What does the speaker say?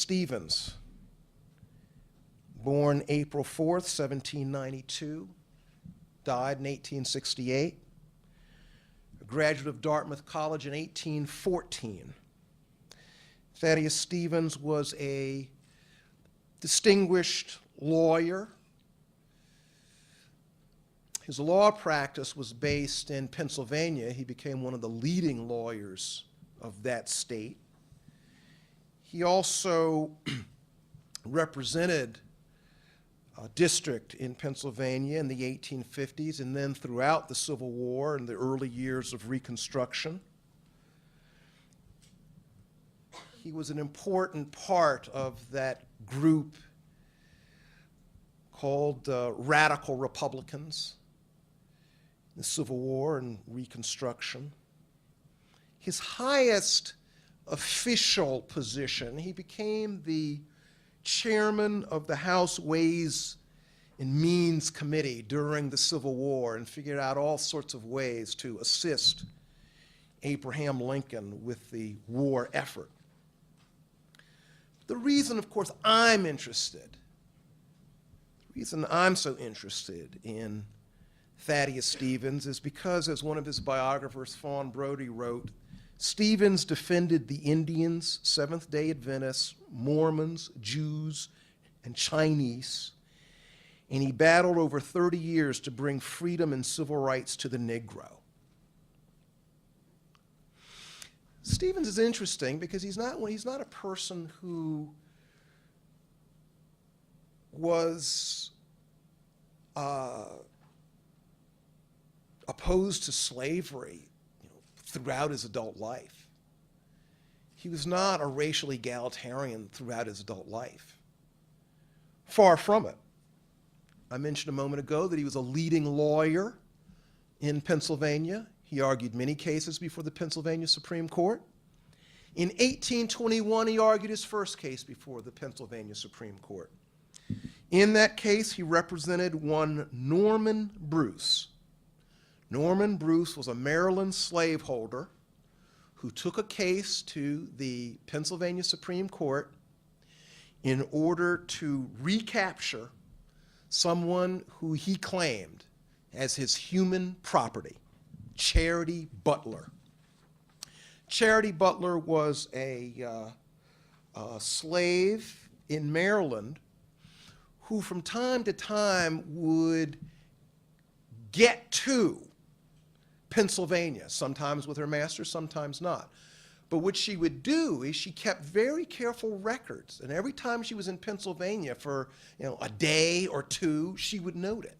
Stevens, born April 4th, 1792, died in 1868, a graduate of Dartmouth College in 1814. Thaddeus Stevens was a distinguished lawyer. His law practice was based in Pennsylvania. He became one of the leading lawyers of that state. He also represented a district in Pennsylvania in the 1850s and then throughout the Civil War and the early years of Reconstruction. He was an important part of that group called Radical Republicans, the Civil War and Reconstruction. His highest official position, he became the chairman of the House Ways and Means Committee during the Civil War and figured out all sorts of ways to assist Abraham Lincoln with the war effort. The reason, of course, I'm interested, the reason I'm so interested in Thaddeus Stevens is because, as one of his biographers, Fawn Brodie, wrote, Stevens defended the Indians, Seventh-day Adventists, Mormons, Jews, and Chinese, and he battled over 30 years to bring freedom and civil rights to the Negro. Stevens is interesting because he's not a person who was opposed to slavery throughout his adult life. He was not a racial egalitarian throughout his adult life. Far from it. I mentioned a moment ago that he was a leading lawyer in Pennsylvania. He argued many cases before the Pennsylvania Supreme Court. In 1821, he argued his first case before the Pennsylvania Supreme Court. In that case, he represented one Norman Bruce. Norman Bruce was a Maryland slaveholder who took a case to the Pennsylvania Supreme Court in order to recapture someone who he claimed as his human property. Charity Butler. Charity Butler was a slave in Maryland who from time to time would get to Pennsylvania, sometimes with her master, sometimes not. But what she would do is she kept very careful records, and every time she was in Pennsylvania for a day or two, she would note it.